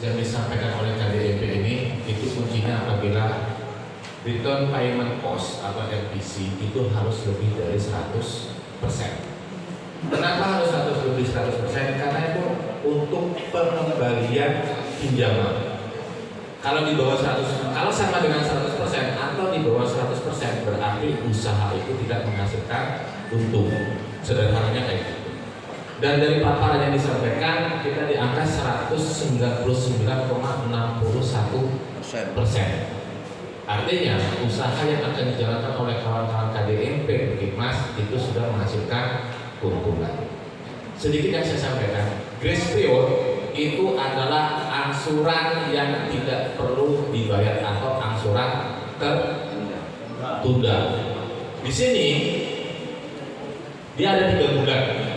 yang disampaikan oleh KDEP ini itu kuncinya apabila return payment cost atau RPC itu harus lebih dari 100%. Kenapa harus lebih 100%? Karena itu untuk pengembalian pinjaman. Kalau di bawah 100, kalau sama dengan 100% atau di bawah 100% berarti usaha itu tidak menghasilkan untung. Sederhananya kayak gitu. Dan dari paparan yang disampaikan kita di angka 199,61%. Artinya usaha yang akan dijalankan oleh kawan-kawan KDMP Mas itu sudah menghasilkan keuntungan. Sedikit yang saya sampaikan, grace period itu adalah angsuran yang tidak perlu dibayar atau angsuran tertunda. Di sini dia ada 3 bulan,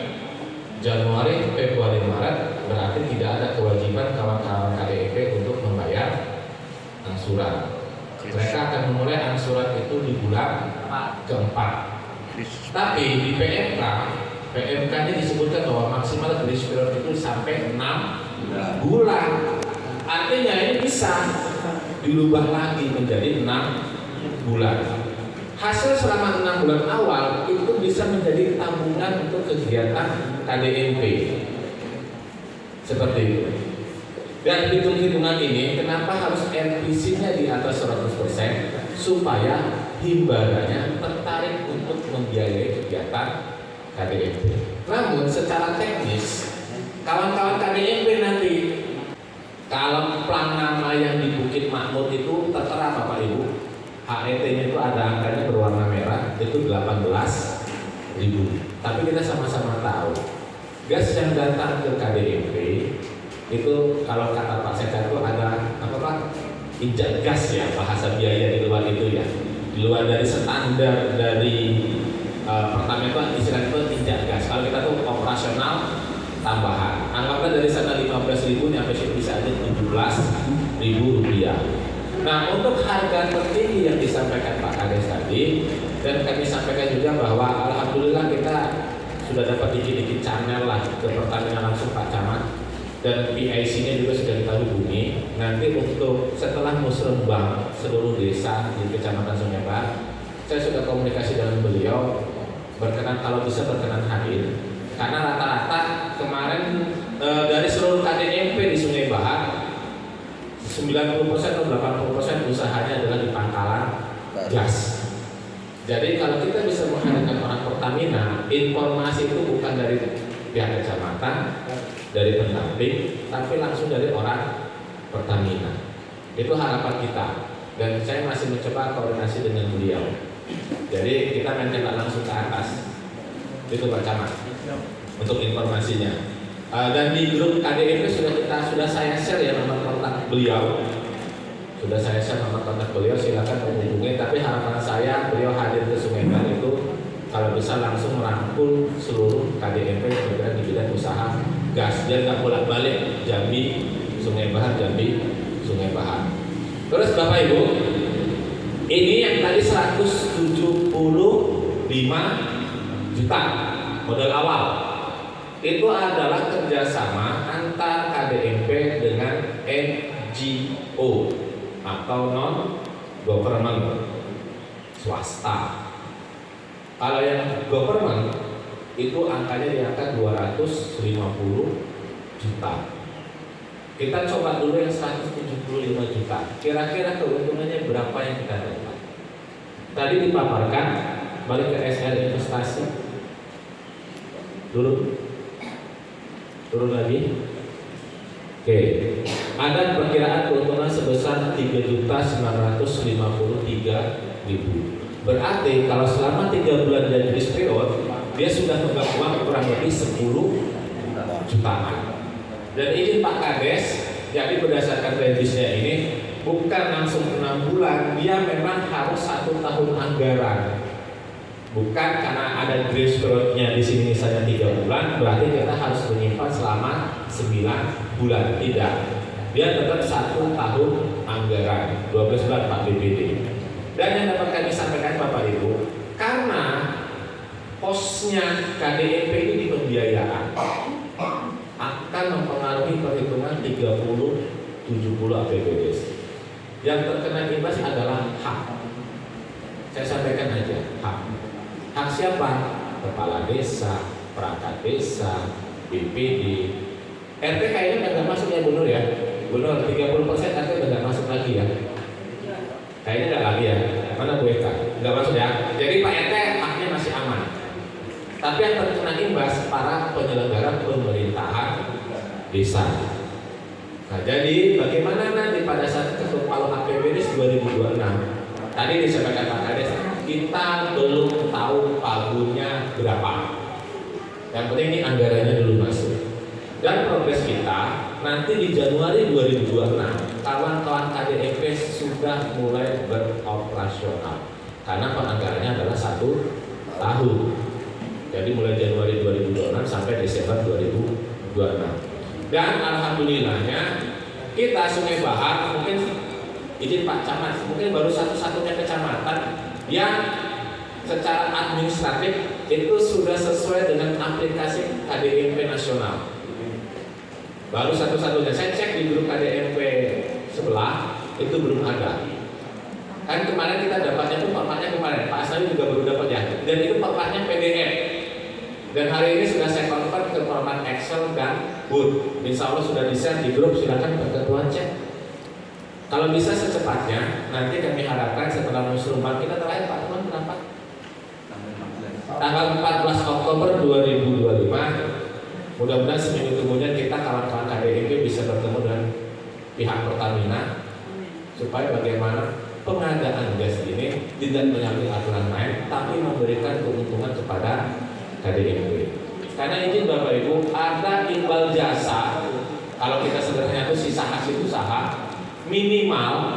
Januari, Februari, Maret, berarti tidak ada kewajiban kawan-kawan KDEP untuk membayar angsuran. Mereka akan memulai angsuran itu di bulan keempat. Tapi di PMK ini disebutkan bahwa maksimal grace period itu sampai 6 bulan. Artinya ini bisa dirubah lagi menjadi 6 bulan. Hasil selama 6 bulan awal itu bisa menjadi tabungan untuk kegiatan KDMP. Seperti itu. Dan hitung-hitungan ini kenapa harus RPC-nya di atas 100% supaya himbarannya tertarik untuk membiayai kegiatan KDMP. Namun secara teknis kawan-kawan KDMP nanti kalau plan nama yang di Bukit Makmur itu tertera Bapak Ibu, HET-nya itu ada angkanya berwarna merah itu 18.000. Tapi kita sama-sama tahu gas yang datang ke KDMP itu kalau kata Pak Sekda itu ada apa Pak? Injak gas ya, bahasa biaya di luar itu ya, di luar dari standar dari pertama itu istilah itu injak gas. Kalau kita tuh operasional tambahan, anggaplah dari sana 15.000 nyampe bisa aja 17.000 rupiah. Nah untuk harga tertinggi yang disampaikan Pak Kades tadi, dan kami sampaikan juga bahwa alhamdulillah kita sudah dapat dikit-dikit channel lah ke Pertamina langsung Pak Camat. Dan PIC-nya juga sudah kita hubungi. Nanti untuk setelah musrembang seluruh desa di Kecamatan Sungai Bahar, saya sudah komunikasi dengan beliau berkenan kalau bisa berkenan hadir. Karena rata-rata kemarin dari seluruh KDMP di Sungai Bahar 90% atau 80% usahanya adalah di pangkalan gas. Jadi kalau kita bisa menghadirkan orang Pertamina, informasi itu bukan dari pihak kecamatan, dari pendamping, tapi langsung dari orang Pertamina. Itu harapan kita. Dan saya masih mencoba koordinasi dengan beliau. Jadi kita akan coba langsung ke atas. Itu Pak Camat. Untuk informasinya. Dan di grup KDMP sudah saya share ya nomor kontak beliau. Sudah saya share nomor kontak beliau, silakan menghubungi. Tapi harapan saya beliau hadir ke Sungai Bahar itu kalau bisa langsung merangkul seluruh KDMP yang bergerak di bidang usaha gas. Dia nggak bolak-balik Jambi, Sungai Bahar, Jambi, Sungai Bahar. Terus Bapak Ibu, ini yang tadi 175 juta modal awal. Itu adalah kerjasama antar KDMP dengan NGO atau non-government swasta. Kalau yang government itu angkanya di angka 250 juta. Kita coba dulu yang 175 juta. Kira-kira keuntungannya berapa yang kita dapat? Tadi dipaparkan, balik ke SR investasi. Turun lagi. Oke. Ada perkiraan keuntungan sebesar 3.953.000. Berarti kalau selama 3 bulan dari grace period, dia sudah memegang uang kurang lebih 10 jutaan. Dan ini Pak Kades, jadi berdasarkan revisinya ini bukan langsung 6 bulan, dia memang harus 1 tahun anggaran. Bukan karena ada grace periodnya di sini misalnya 3 bulan, berarti kita harus menyimpan selama 9 bulan. Tidak, dia tetap 1 tahun anggaran, 12 bulan Pak BPD. Dan yang dapat kami sampaikan Bapak Ibu, karena posnya KDMP ini di pembiayaan akan mempengaruhi perhitungan 30 70 APBDes. Yang terkena imbas adalah hak. Saya sampaikan aja, hak. Hak siapa? Kepala desa, perangkat desa, BPD, RT kayaknya udah nggak masuk ya Bu Nur ya. Bu Nur 30% RT udah nggak masuk lagi ya. Kayaknya nggak lagi ya. Mana Bu Eka? Nggak masuk ya. Jadi Pak RT haknya masih aman. Tapi yang terkena imbas para penyelenggara pemerintahan desa. Nah, jadi bagaimana nanti pada saat ketuk palu APBDes 2026? Tadi disampaikan Pak Kades, kita belum tahu pagunya berapa. Yang penting ini anggarannya dulu masuk. Dan progres kita nanti di Januari 2026 kawan-kawan KDEP sudah mulai beroperasional karena penganggarannya adalah 1 tahun. Jadi mulai Januari 2026 sampai Desember 2026. Dan alhamdulillahnya kita Sungai Bahar mungkin izin Pak Camat mungkin baru satu-satunya kecamatan yang secara administratif itu sudah sesuai dengan aplikasi KDMP nasional. Baru satu-satunya. Saya cek di grup KDMP sebelah itu belum ada. Kan kemarin kita dapatnya tuh formatnya kemarin Pak Asnawi juga baru dapat ya. Dan itu formatnya PDF. Dan hari ini sudah saya convert ke format Excel dan Word. Insya Allah sudah bisa di grup, silakan Pak Ketua cek. Kalau bisa secepatnya, nanti kami harapkan setelah musrembang kita terakhir Pak Teman berapa? Tanggal 14 Oktober 2025. Mudah-mudahan seminggu kemudian kita kawan-kawan KDIP bisa bertemu dengan pihak Pertamina supaya bagaimana pengadaan gas ini tidak menyalahi aturan main, tapi memberikan keuntungan kepada KDMP. Karena izin Bapak Ibu, ada imbal jasa. Kalau kita sederhananya itu sisa hasil usaha minimal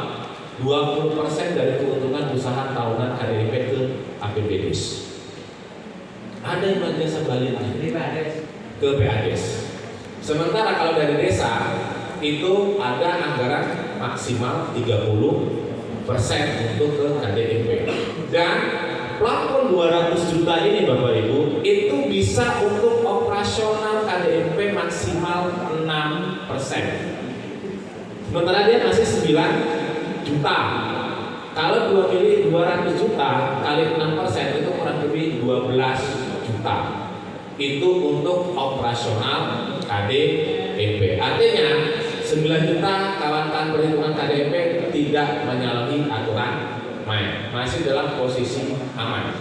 20% dari keuntungan usaha tahunan KDMP ke APBDes. Ada imbal jasa baliknya ke PADes. Sementara kalau dari desa itu ada anggaran maksimal 30% untuk ke KDMP. Dan plafon 200 juta ini Bapak Ibu itu bisa untuk operasional KDMP maksimal 6%. Sementara dia masih 9 juta. Kalau 200 juta kali 6% itu kurang lebih 12 juta. Itu untuk operasional KDMP. Artinya 9 juta kawan-kawan perhitungan KDMP tidak menyalahi aturan main, masih dalam posisi aman.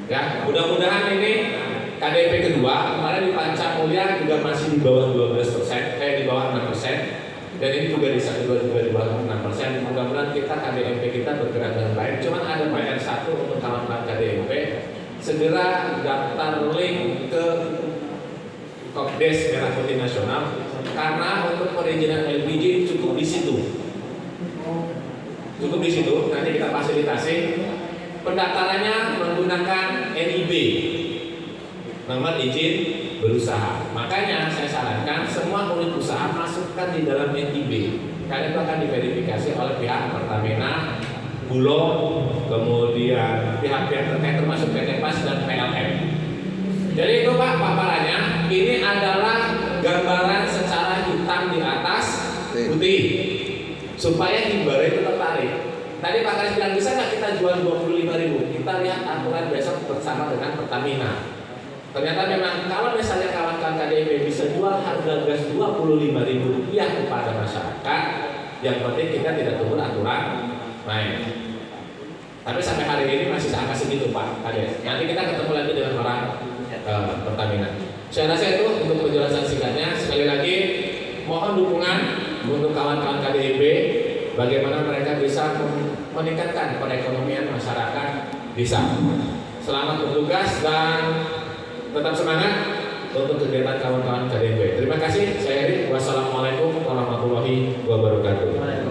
Ya, mudah-mudahan ini KDP kedua kemarin di Pancamulya juga masih di bawah 12%, di bawah 6%, dan ini juga di bawah 6%. Mudah-mudahan kita KDMP kita bergerak dengan baik. Cuman ada PR satu untuk kawan-kawan KDMP, segera daftar link ke Kopdes Merah Putih Nasional karena untuk perizinan LPG cukup di situ. Cukup di situ, nanti kita fasilitasi. Pendaftarannya menggunakan NIB, nomor izin berusaha. Makanya saya sarankan semua unit usaha masukkan di dalam NIB, karena itu akan diverifikasi oleh pihak Pertamina, Bulog, kemudian pihak-pihak terkait termasuk PT PAS dan PLN. Jadi itu Pak paparannya. Ini adalah gambaran secara hitam di atas putih, supaya himbara itu tertarik. Tadi Pak Kades bilang bisa nggak kita jual 25.000? Kita lihat aturan besok bersama dengan Pertamina. Ternyata memang kalau misalnya kawan-kawan KDP bisa jual harga gas 25.000 rupiah kepada masyarakat, yang penting kita tidak turun aturan main. Tapi sampai hari ini masih angka segitu Pak Kades. Nanti kita ketemu lagi dengan orang Pertamina. Saya rasa itu untuk penjelasan singkatnya. Sekali lagi mohon dukungan untuk kawan-kawan KDIP bagaimana mereka bisa meningkatkan perekonomian masyarakat desa. Selamat bertugas dan tetap semangat untuk kegiatan kawan-kawan KDIP. Terima kasih. Saya Eri. Wassalamualaikum warahmatullahi wabarakatuh.